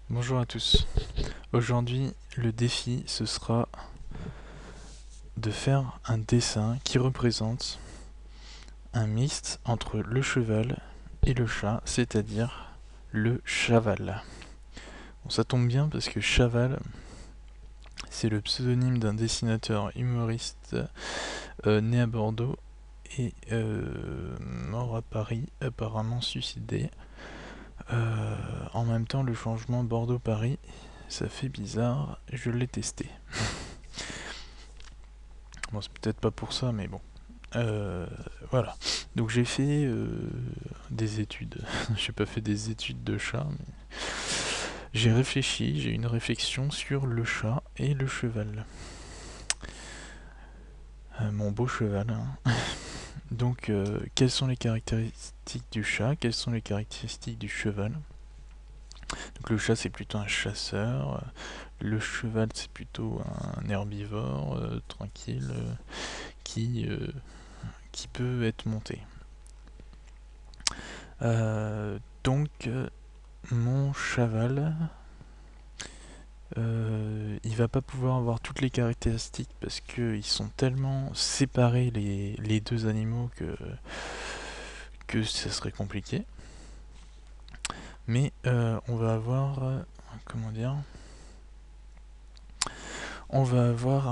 Bonjour à tous. Aujourd'hui, le défi, ce sera de faire un dessin qui représente un mixte entre le cheval et le chat, c'est-à-dire le chaval. Bon, ça tombe bien parce que Chaval, c'est le pseudonyme d'un dessinateur humoriste né à Bordeaux et mort à Paris, apparemment suicidé. En même temps, le changement Bordeaux-Paris, ça fait bizarre, je l'ai testé. Bon, c'est peut-être pas pour ça, mais bon. Euh, voilà. Donc j'ai fait des études. J'ai pas fait des études de chat, mais j'ai réfléchi, j'ai une réflexion sur le chat et le cheval. Mon beau cheval, hein. Donc, quelles sont les caractéristiques du chat? Quelles sont les caractéristiques du cheval? Donc, le chat, c'est plutôt un chasseur. Le cheval, c'est plutôt un herbivore tranquille qui, euh, qui peut être monté. Donc, mon cheval, il va pas pouvoir avoir toutes les caractéristiques parce qu'ils sont tellement séparés les deux animaux que ça serait compliqué. Mais on va avoir, comment dire, on va avoir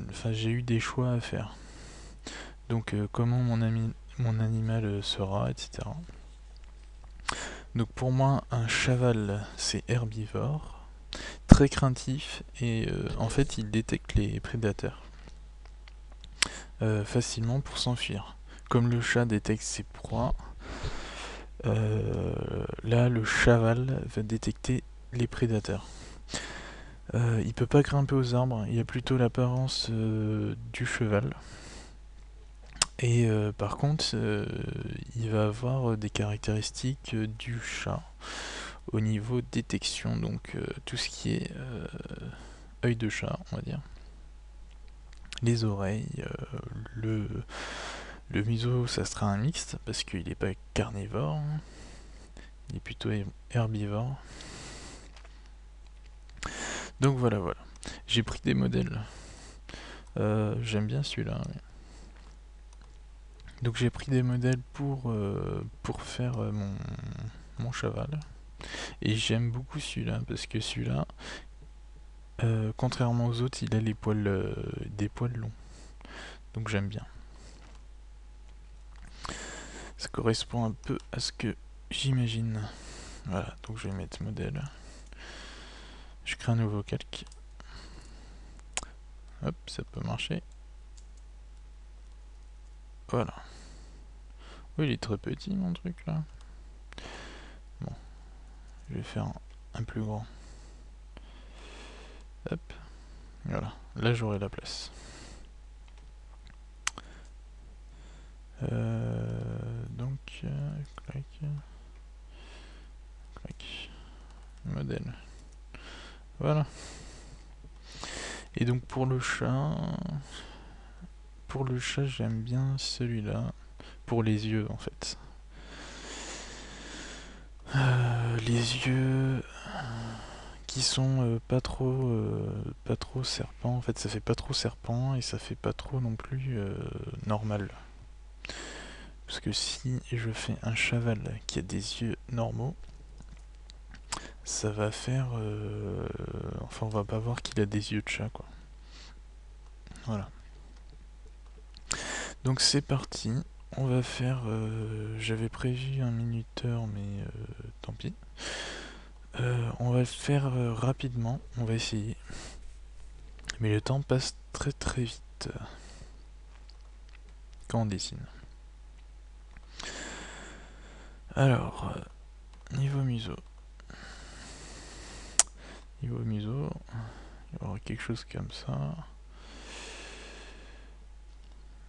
enfin j'ai eu des choix à faire. Donc comment mon animal sera, etc. Donc pour moi, un cheval, c'est herbivore, très craintif et en fait il détecte les prédateurs facilement pour s'enfuir. Comme le chat détecte ses proies, là le cheval va détecter les prédateurs. Il peut pas grimper aux arbres, il a plutôt l'apparence du cheval. Et par contre, il va avoir des caractéristiques du chat au niveau détection, donc tout ce qui est œil de chat, on va dire. Les oreilles, le, le museau, ça sera un mixte parce qu'il n'est pas carnivore, il est plutôt herbivore. Donc voilà, voilà. J'ai pris des modèles. J'aime bien celui-là. Ouais. Donc j'ai pris des modèles pour faire mon cheval. Et j'aime beaucoup celui-là parce que celui-là, contrairement aux autres, il a les poils, des poils longs. Donc j'aime bien. Ça correspond un peu à ce que j'imagine. Voilà, donc je vais mettre modèle. Je crée un nouveau calque. Hop, ça peut marcher. Voilà. Oui, il est très petit mon truc là. Bon, je vais faire un plus grand. Hop, voilà. Là j'aurai la place. Donc, clac, clac, modèle. Voilà. Et donc pour le chat j'aime bien celui-là. Pour les yeux en fait. Les yeux qui sont pas trop serpent. En fait, ça fait pas trop serpent et ça fait pas trop non plus normal. Parce que si je fais un cheval qui a des yeux normaux, ça va faire. Enfin, on va pas voir qu'il a des yeux de chat, quoi. Voilà. Donc c'est parti. On va faire. J'avais prévu un minuteur, mais tant pis. On va le faire rapidement. On va essayer. Mais le temps passe très très vite quand on dessine. Alors, niveau museau. Niveau museau, il y aura quelque chose comme ça.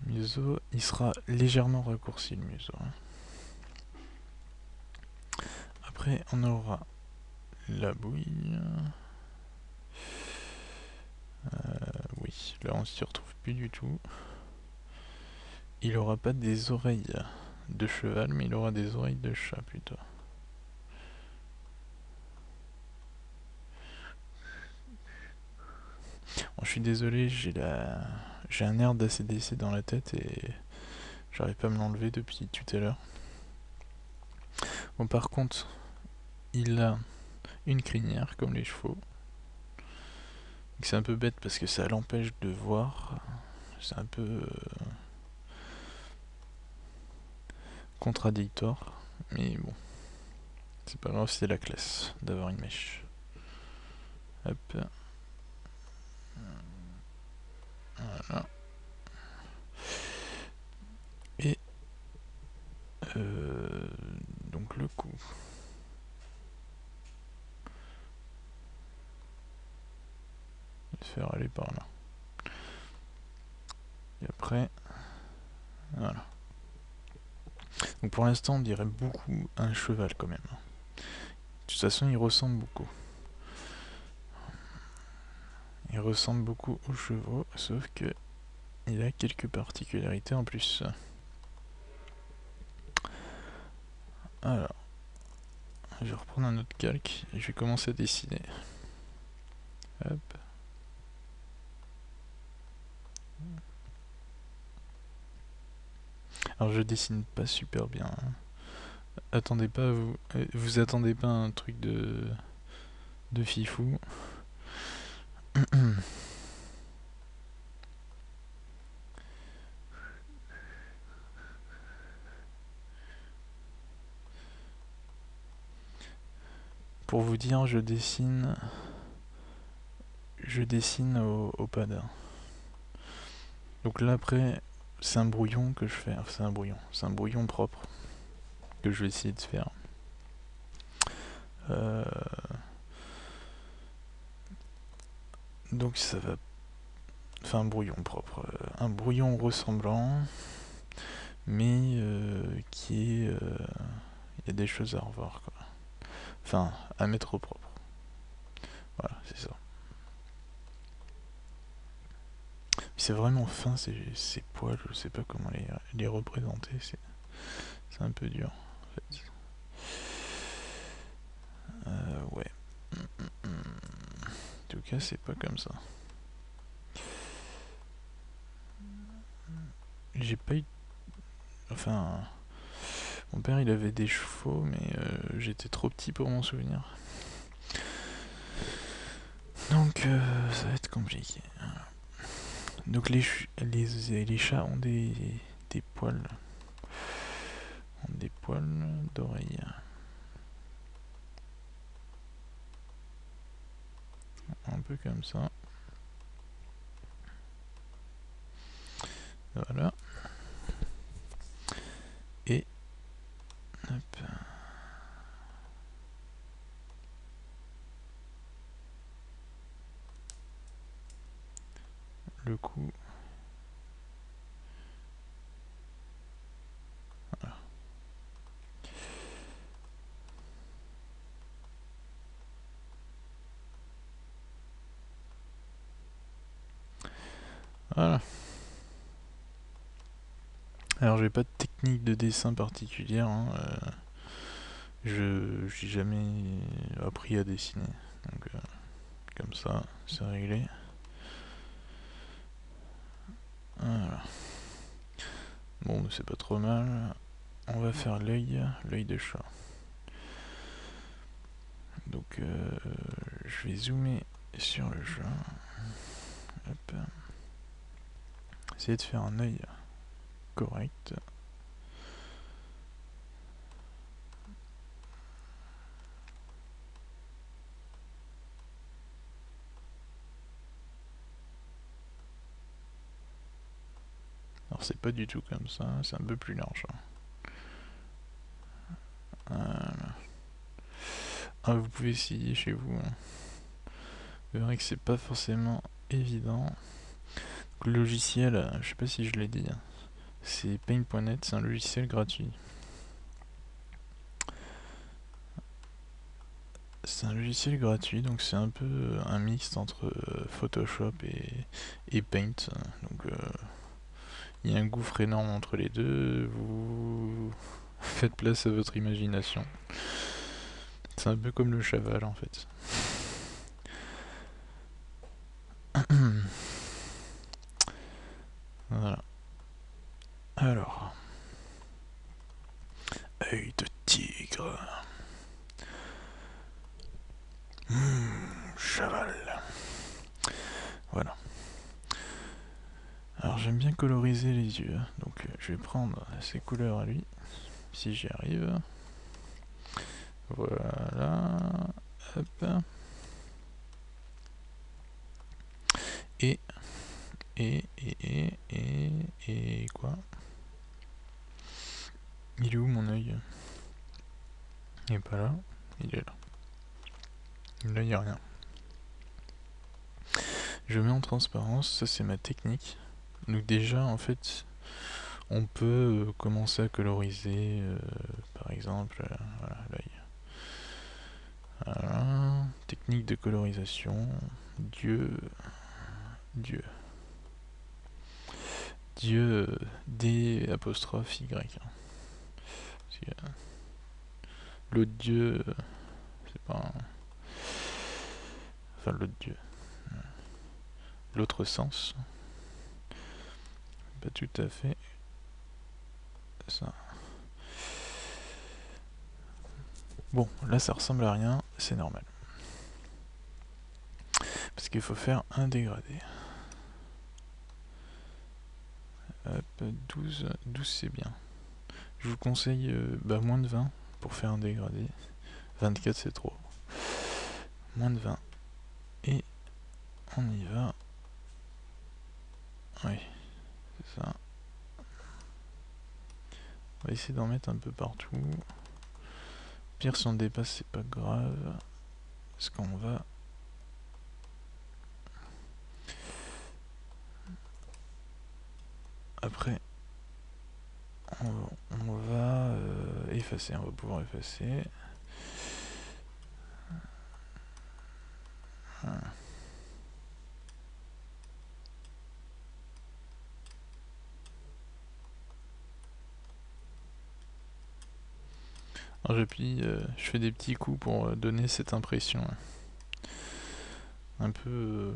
Museau, il sera légèrement raccourci le museau. Après, on aura la bouille. Oui, là on s'y retrouve plus du tout. Il aura pas des oreilles de cheval, mais il aura des oreilles de chat plutôt. suis désolé, j'ai un air d'ACDC dans la tête et j'arrive pas à me l'enlever depuis tout à l'heure. Bon, par contre, il a une crinière comme les chevaux. C'est un peu bête parce que ça l'empêche de voir. C'est un peu contradictoire, mais bon, c'est pas grave, c'est la classe d'avoir une mèche. Hop. Voilà. Et donc le cou. Je vais faire aller par là. Et après, voilà. Donc pour l'instant, on dirait beaucoup un cheval quand même. De toute façon, il ressemble beaucoup. Il ressemble beaucoup aux chevaux, sauf que il a quelques particularités en plus. Alors, je vais reprendre un autre calque et je vais commencer à dessiner. Hop. Alors je dessine pas super bien. Attendez pas, vous attendez pas un truc de fifou. Pour vous dire, je dessine au pad. Donc là après, c'est un brouillon que je fais. Enfin, c'est un brouillon propre que je vais essayer de faire. Donc ça va. Enfin, un brouillon propre. Un brouillon ressemblant, mais qui est. Il y a des choses à revoir, quoi. Enfin, à mettre au propre. Voilà, c'est ça. C'est vraiment fin ces poils, je sais pas comment les représenter, c'est un peu dur en fait. Ouais. En tout cas, c'est pas comme ça. J'ai pas eu. Enfin. Mon père il avait des chevaux, mais j'étais trop petit pour m'en souvenir. Donc ça va être compliqué. Donc les chats ont des poils. Ont des poils d'oreille. Un peu comme ça. Voilà. Et hop. Le cou. Voilà. Voilà. Alors j'ai pas de technique de dessin particulière. Hein, j'ai jamais appris à dessiner. Donc comme ça, c'est réglé. Voilà. Bon, mais c'est pas trop mal. On va faire l'œil de chat. Donc je vais zoomer sur le chat. Hop. Essayer de faire un œil correct. Alors c'est pas du tout comme ça, c'est un peu plus large. Voilà. Ah, vous pouvez essayer chez vous. Hein. Vous verrez que c'est pas forcément évident. Donc, le logiciel, je sais pas si je l'ai dit, c'est Paint.net, c'est un logiciel gratuit. C'est un logiciel gratuit, donc c'est un peu un mix entre Photoshop et Paint. Donc il y a un gouffre énorme entre les deux, vous faites place à votre imagination. C'est un peu comme le cheval en fait. j'aime bien coloriser les yeux, donc je vais prendre ces couleurs à lui, si j'y arrive. Voilà, hop. Et quoi? Il est où mon œil? Il est pas là, il est là. Là, il n'y a rien. Je mets en transparence, ça c'est ma technique. Donc déjà, en fait, on peut commencer à coloriser, par exemple, voilà, l'œil. Voilà, technique de colorisation, Dieu, Dieu, Dieu, D apostrophe Y. Parce que, l'autre Dieu, c'est pas un... Enfin, l'autre Dieu. L'autre sens. Pas tout à fait ça. Bon, là ça ressemble à rien, c'est normal. Parce qu'il faut faire un dégradé. Hop, 12 c'est bien. Je vous conseille moins de 20 pour faire un dégradé. 24 c'est trop. Moins de 20. Et on y va. Oui, c'est ça. On va essayer d'en mettre un peu partout. Pire si on dépasse, c'est pas grave. Parce qu'on va... Après, on va effacer, on va pouvoir effacer. Alors j'appuie, je fais des petits coups pour donner cette impression. Un peu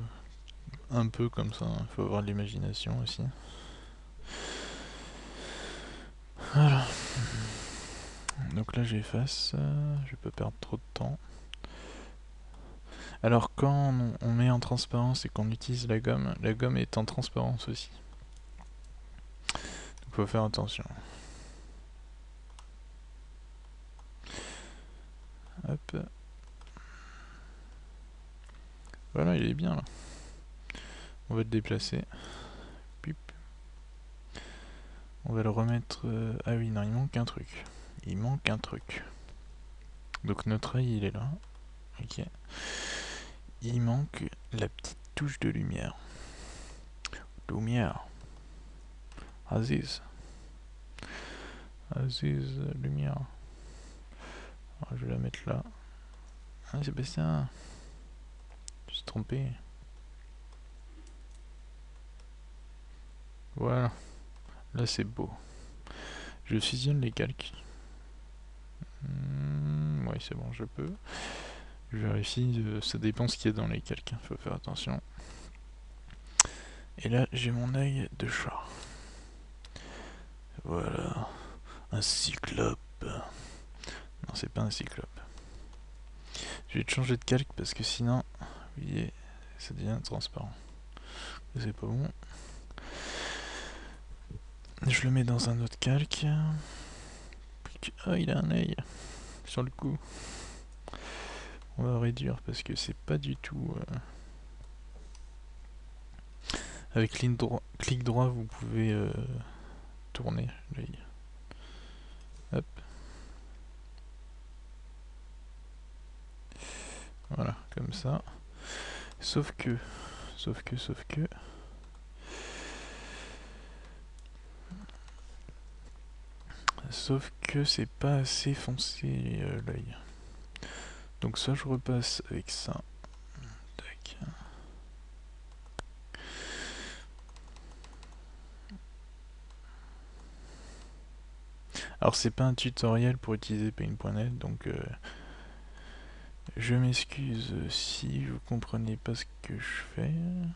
comme ça, il faut avoir de l'imagination aussi. Voilà. Donc là j'efface, je vais pas perdre trop de temps. Alors quand on met en transparence et qu'on utilise la gomme est en transparence aussi. Donc faut faire attention. Hop. Voilà, il est bien là. On va le déplacer. Pip. On va le remettre... Ah oui, non, il manque un truc. Il manque un truc. Donc notre œil, il est là. Ok. Il manque la petite touche de lumière. Lumière. Aziz. Aziz, lumière. Alors, je vais la mettre là. Ah, Sébastien. Je me suis trompé. Voilà. Là, c'est beau. Je fusionne les calques. Oui, c'est bon, je peux. Je vérifie, ça dépend ce qu'il y a dans les calques. Faut faire attention. Et là, j'ai mon œil de chat. Voilà. Un cyclope. Non, c'est pas un cyclope. Je vais te changer de calque parce que sinon, vous voyez, ça devient transparent. C'est pas bon. Je le mets dans un autre calque. Ah, il a un œil sur le coup. On va réduire parce que c'est pas du tout... Avec clic droit, vous pouvez tourner l'œil. Hop. Voilà, comme ça. Sauf que c'est pas assez foncé l'œil. Donc soit je repasse avec ça. Tac. Alors c'est pas un tutoriel pour utiliser Paint.net, donc je m'excuse si vous comprenez pas ce que je fais. De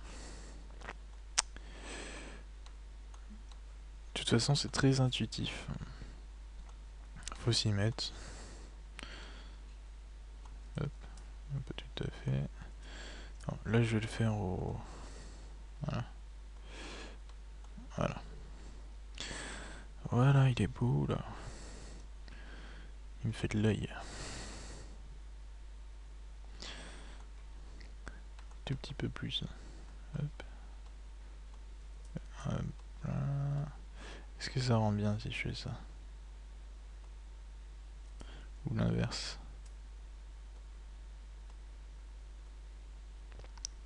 toute façon c'est très intuitif. Faut s'y mettre. Hop, pas tout à fait. Alors, là je vais le faire au... Voilà. Voilà, il est beau là. Il me fait de l'œil. Tout petit peu plus. Hop. Hop là. Est-ce que ça rend bien si je fais ça? Ou l'inverse?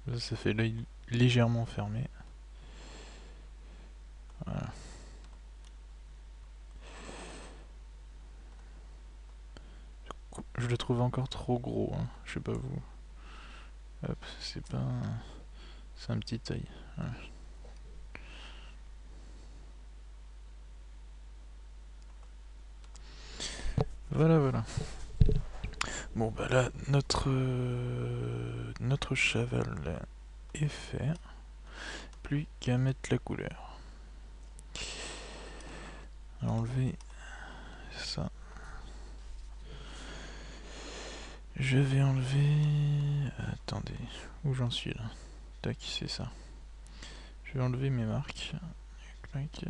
Là, ça fait l'œil légèrement fermé. Voilà. Je le trouve encore trop gros, hein. Je sais pas vous. Hop, c'est pas un... C'est un petit œil. Voilà. Voilà, voilà. Bon bah là, notre cheval est fait. Plus qu'à mettre la couleur. Enlever ça. Je vais enlever... Attendez, où j'en suis là? Tac, c'est ça. Je vais enlever mes marques. Clac.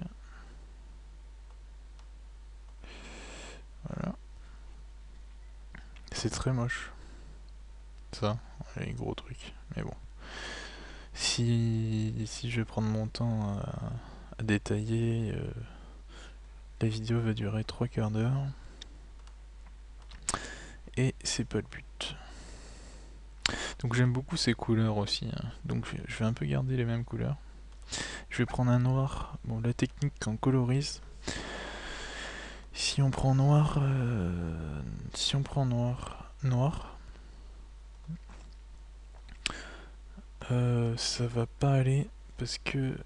Voilà. C'est très moche. Ça, les gros trucs. Mais bon. Si je vais prendre mon temps à détailler, la vidéo va durer 3 quarts d'heure. Et c'est pas le but. Donc j'aime beaucoup ces couleurs aussi, hein. Donc je vais un peu garder les mêmes couleurs. Je vais prendre un noir. Bon, la technique en colorise. Si on prend noir, noir, ça va pas aller parce que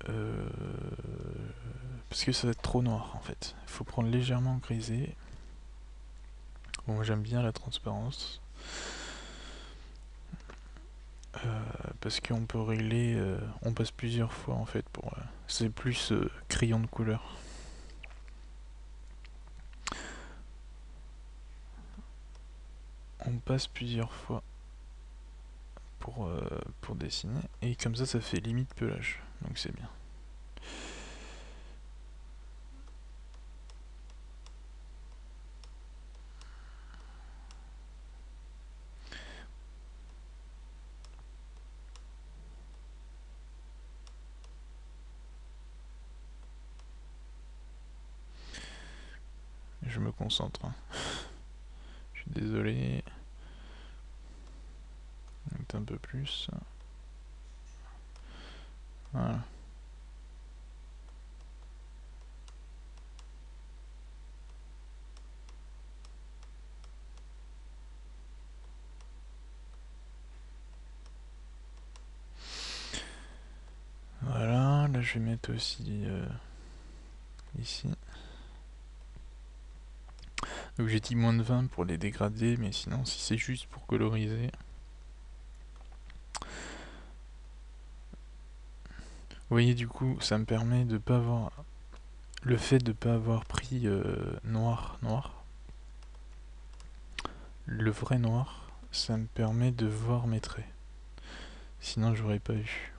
ça va être trop noir en fait. Il faut prendre légèrement grisé. Bon, moi j'aime bien la transparence. Parce qu'on peut régler, on passe plusieurs fois en fait pour... c'est plus crayon de couleur. On passe plusieurs fois pour dessiner et comme ça fait limite pelage, donc c'est bien. Je me concentre, hein. Je suis désolé. Un peu plus. Voilà. Voilà, là je vais mettre aussi ici. Donc j'ai dit moins de 20 pour les dégrader, mais sinon si c'est juste pour coloriser. Vous voyez, du coup ça me permet de pas avoir... Le fait de pas avoir pris noir, le vrai noir, ça me permet de voir mes traits. Sinon j'aurais pas eu.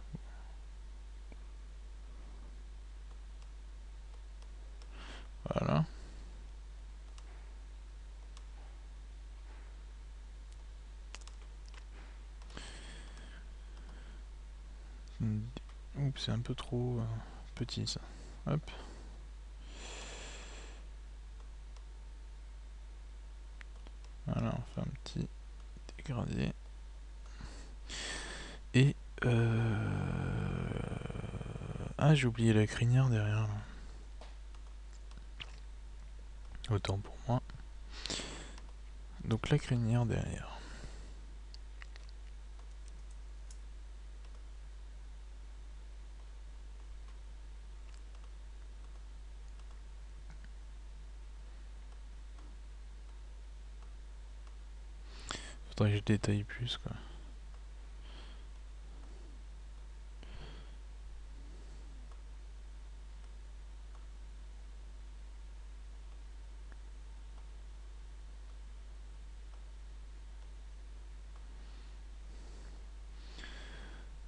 Voilà. Oups, c'est un peu trop petit ça. Hop. Voilà, on fait un petit dégradé. Et ah, j'ai oublié la crinière derrière là. Autant pour moi. Donc la crinière derrière. Faudrait que je détaille plus quoi.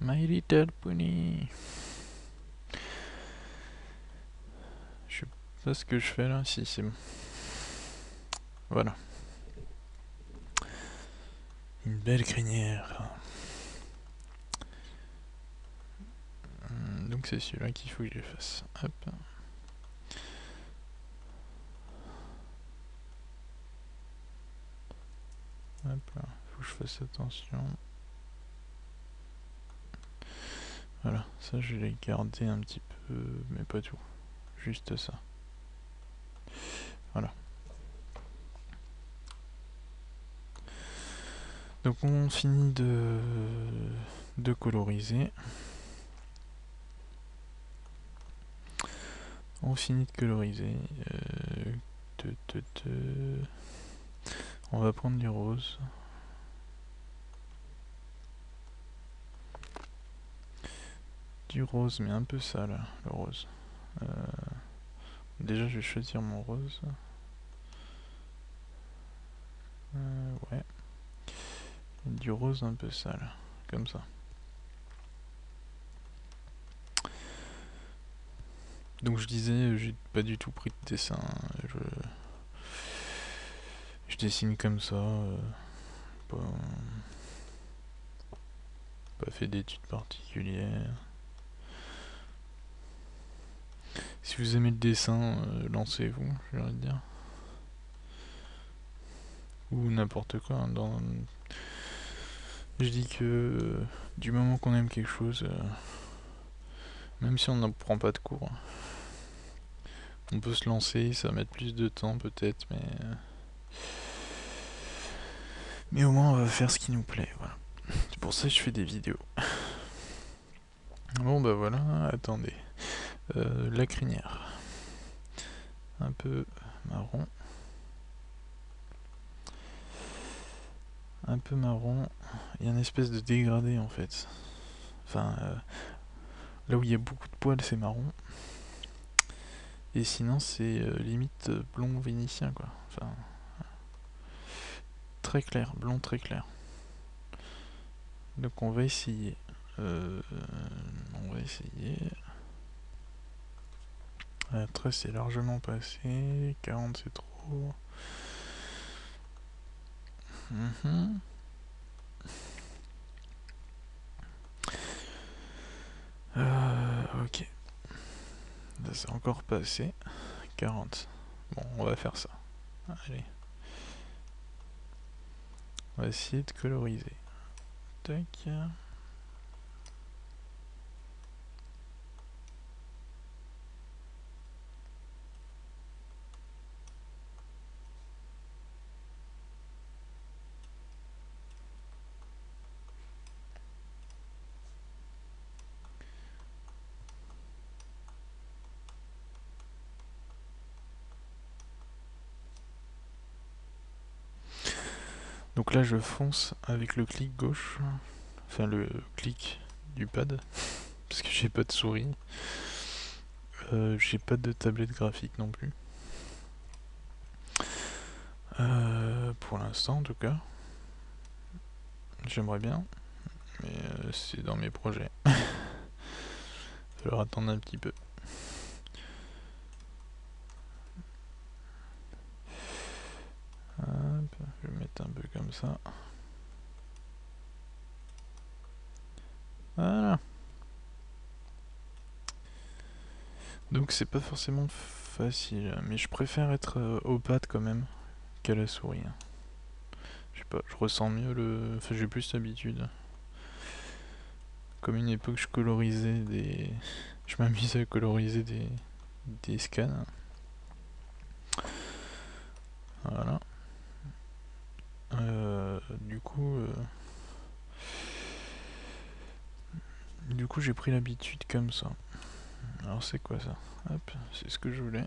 My Little Pony. Ça, ce que je fais là, si c'est bon. Voilà. Une belle crinière. Donc c'est celui-là qu'il faut que je fasse. Hop. Hop là. Faut que je fasse attention. Voilà. Ça, je l'ai gardé un petit peu, mais pas tout. Juste ça. Voilà. Donc on finit de coloriser. On finit de coloriser. On va prendre du rose. Du rose, mais un peu sale, le rose. Déjà, je vais choisir mon rose. Ouais. Du rose un peu sale, comme ça. Donc je disais, j'ai pas du tout pris de dessin. Je dessine comme ça. Pas, pas fait d'études particulières. Si vous aimez le dessin, lancez-vous, j'ai envie de dire. Ou n'importe quoi. Je dis que du moment qu'on aime quelque chose, même si on n'en prend pas de cours, on peut se lancer, ça va mettre plus de temps peut-être, mais au moins on va faire ce qui nous plaît, voilà. C'est pour ça que je fais des vidéos. Bon bah voilà, attendez. La crinière. Un peu marron. Un peu marron. Il y a une espèce de dégradé en fait. Enfin, là où il y a beaucoup de poils, c'est marron. Et sinon, c'est limite blond vénitien, quoi. Enfin, très clair, blond très clair. Donc on va essayer. On va essayer. 13 c'est largement passé. 40 c'est trop. Ok. Là c'est encore passé. 40. Bon, on va faire ça. Allez. On va essayer de coloriser. Tac. Donc là je fonce avec le clic gauche. Enfin le clic du pad. Parce que j'ai pas de souris. J'ai pas de tablette graphique non plus. Pour l'instant en tout cas. J'aimerais bien. Mais c'est dans mes projets. Il va falloir attendre un petit peu. Hop, je vais mettre un peu comme ça. Voilà. Donc c'est pas forcément facile, mais je préfère être au pad quand même qu'à la souris. Je sais pas, je ressens mieux le... Enfin j'ai plus d'habitude. Comme une époque je colorisais des... Je m'amusais à coloriser des scans. Voilà. Du coup... Du coup j'ai pris l'habitude comme ça. Alors c'est quoi ça? Hop, c'est ce que je voulais.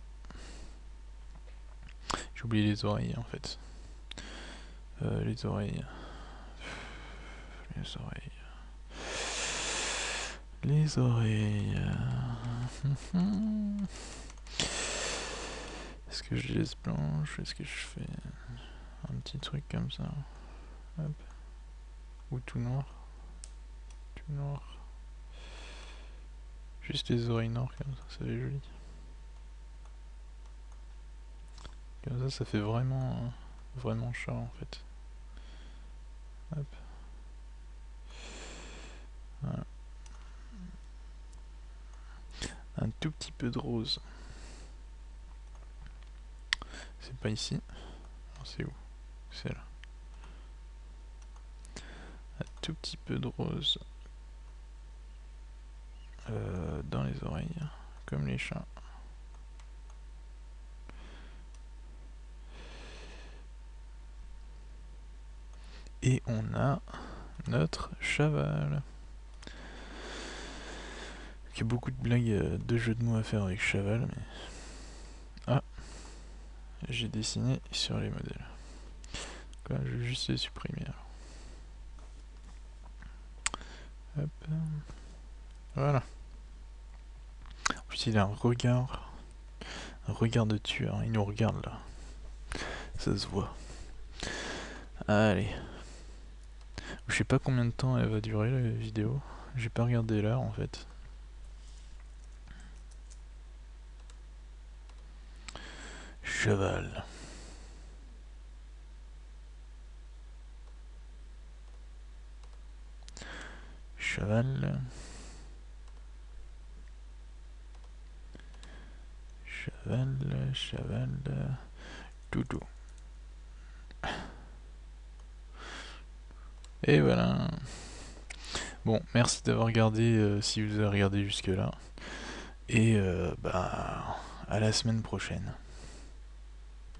J'ai oublié les oreilles en fait. Les oreilles. Les oreilles. Les oreilles. Est-ce que je laisse blanche? Est-ce que je fais un petit truc comme ça? Hop. Ou tout noir? Tout noir. Juste les oreilles noires comme ça, ça va être joli. Comme ça fait vraiment, vraiment chat en fait. Hop. Voilà. Un tout petit peu de rose. C'est pas ici. C'est où? C'est là. Un tout petit peu de rose dans les oreilles, comme les chats. Et on a notre cheval. Il y a beaucoup de blagues de jeux de mots à faire avec cheval, mais... Ah, j'ai dessiné sur les modèles. Donc là, je vais juste les supprimer. Alors. Hop. Voilà. En plus, il a un regard de tueur. Il nous regarde là. Ça se voit. Allez. Je sais pas combien de temps elle va durer la vidéo. J'ai pas regardé l'heure en fait. Cheval. Cheval. Cheval. Cheval. Toutou. Et voilà. Bon, merci d'avoir regardé si vous avez regardé jusque là. Et bah à la semaine prochaine.